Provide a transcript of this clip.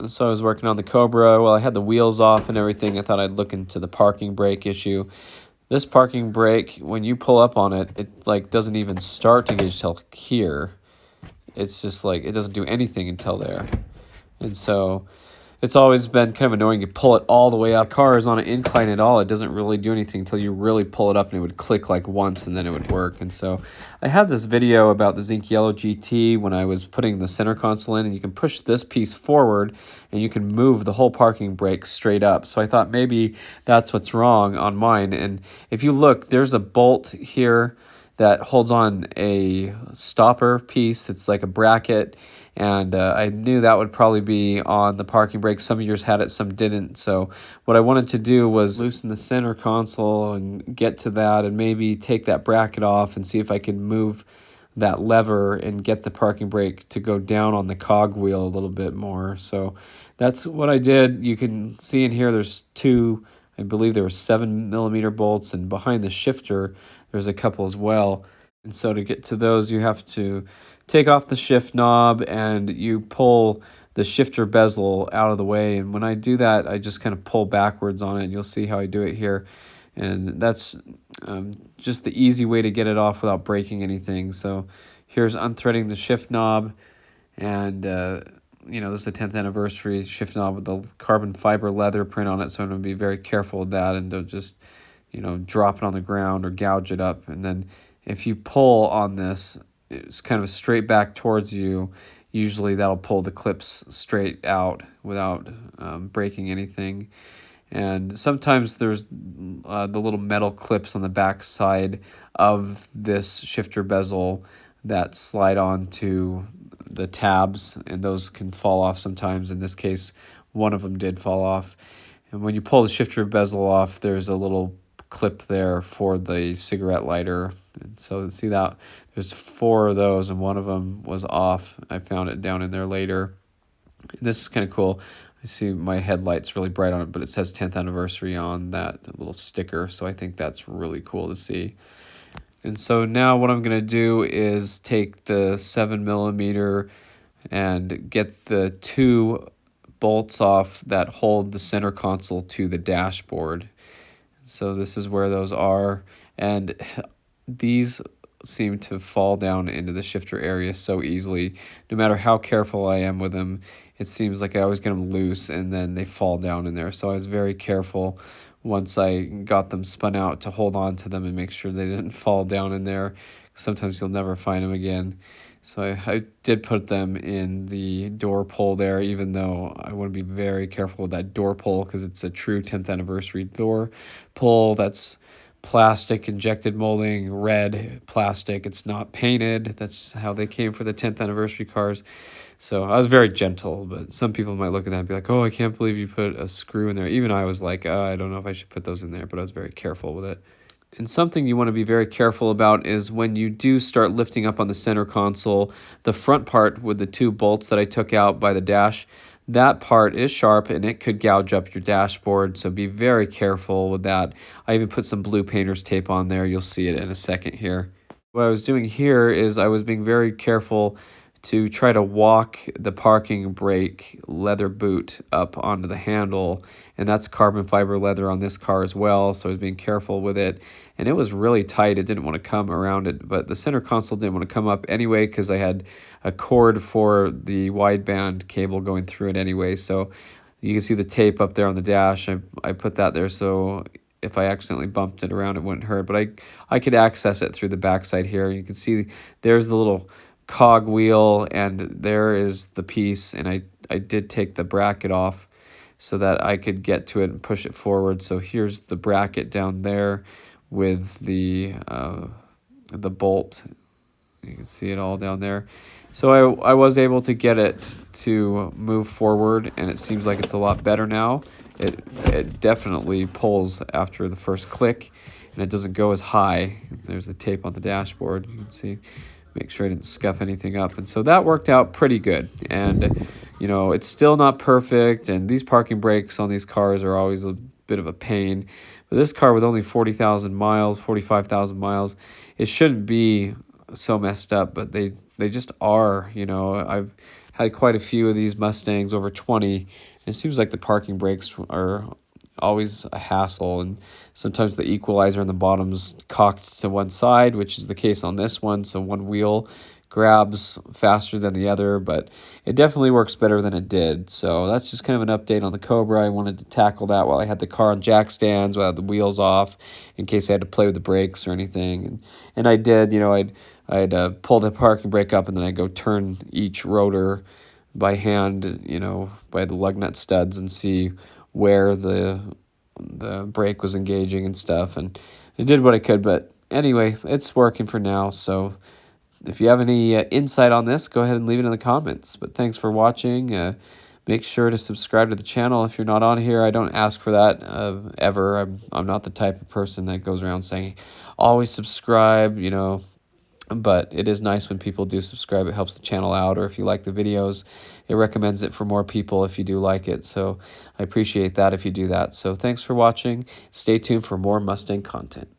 So I was working on the Cobra. Well, I had the wheels off and everything. I thought I'd look into the parking brake issue. This parking brake, when you pull up on it, it like doesn't even start to gauge till here. It's just like it doesn't do anything until there. And so it's always been kind of annoying. You pull it all the way up. The car is on an incline at all. It doesn't really do anything until you really pull it up, and it would click like once, and then it would work. And so I had this video about the Zinc Yellow GT when I was putting the center console in, and you can push this piece forward, and you can move the whole parking brake straight up. So I thought maybe that's what's wrong on mine. And if you look, there's a bolt here that holds on a stopper piece. It's like a bracket, and I knew that would probably be on the parking brake. Some of yours had it, some didn't. So what I wanted to do was loosen the center console and get to that, and maybe take that bracket off and see if I could move that lever and get the parking brake to go down on the cog wheel a little bit more. So that's what I did. You can see in here there's two, I believe there were 7mm bolts, and behind the shifter there's a couple as well. And so to get to those, you have to take off the shift knob and you pull the shifter bezel out of the way. And when I do that, I just kind of pull backwards on it. You'll see how I do it here. And that's just the easy way to get it off without breaking anything. So here's unthreading the shift knob, and you know, this is the 10th anniversary shift knob with the carbon fiber leather print on it, so I'm going to be very careful with that and don't just, you know, drop it on the ground or gouge it up. And then if you pull on this, it's kind of straight back towards you. Usually that'll pull the clips straight out without breaking anything. And sometimes there's the little metal clips on the back side of this shifter bezel that slide onto the tabs, and those can fall off sometimes. In this case, one of them did fall off. And when you pull the shifter bezel off, there's a little clip there for the cigarette lighter. And so see that there's 4 of those, and one of them was off. I found it down in there later. And this is kind of cool. I see my headlight's really bright on it, but it says 10th anniversary on that little sticker, so I think that's really cool to see. And so now what I'm going to do is take the 7mm and get the 2 bolts off that hold the center console to the dashboard. So this is where those are, and these seem to fall down into the shifter area so easily. No matter how careful I am with them, it seems like I always get them loose and then they fall down in there. So I was very careful once I got them spun out to hold on to them and make sure they didn't fall down in there. Sometimes you'll never find them again. So I did put them in the door pull there, even though I want to be very careful with that door pull because it's a true 10th anniversary door pull. That's plastic injected molding, red plastic. It's not painted. That's how they came for the 10th anniversary cars. So I was very gentle, but some people might look at that and be like, oh, I can't believe you put a screw in there. Even I was like, I don't know if I should put those in there, but I was very careful with it. And something you want to be very careful about is when you do start lifting up on the center console, the front part with the 2 bolts that I took out by the dash, that part is sharp and it could gouge up your dashboard, so be very careful with that. I even put some blue painter's tape on there. You'll see it in a second here. What I was doing here is I was being very careful to try to walk the parking brake leather boot up onto the handle, and that's carbon fiber leather on this car as well, so I was being careful with it, and it was really tight. It didn't want to come around it, but the center console didn't want to come up anyway because I had a cord for the wideband cable going through it anyway. So you can see the tape up there on the dash. I put that there so if I accidentally bumped it around, it wouldn't hurt, but I could access it through the backside here. You can see there's the little cog wheel, and there is the piece, and I did take the bracket off so that I could get to it and push it forward. So here's the bracket down there with the bolt. You can see it all down there. So I was able to get it to move forward, and it seems like it's a lot better now. It definitely pulls after the first click, and it doesn't go as high. There's the tape on the dashboard. You can see. Make sure I didn't scuff anything up. And so that worked out pretty good. And, you know, it's still not perfect. And these parking brakes on these cars are always a bit of a pain. But this car with only 40,000 miles, 45,000 miles, it shouldn't be so messed up. But they just are, you know. I've had quite a few of these Mustangs, over 20. And it seems like the parking brakes are always a hassle, and sometimes the equalizer on the bottom's cocked to one side, which is the case on this one, so one wheel grabs faster than the other, but it definitely works better than it did. So that's just kind of an update on the Cobra. I wanted to tackle that while I had the car on jack stands, while I had the wheels off, in case I had to play with the brakes or anything. And I did, I'd pull the parking brake up, and then I'd go turn each rotor by hand, by the lug nut studs, and see where the brake was engaging and stuff. And I did what I could, but anyway, it's working for now. So if you have any insight on this, go ahead and leave it in the comments. But thanks for watching. Make sure to subscribe to the channel if you're not on here. I don't ask for that ever. I'm not the type of person that goes around saying, always subscribe, But it is nice when people do subscribe. It helps the channel out. Or if you like the videos, it recommends it for more people if you do like it. So I appreciate that if you do that. So thanks for watching. Stay tuned for more Mustang content.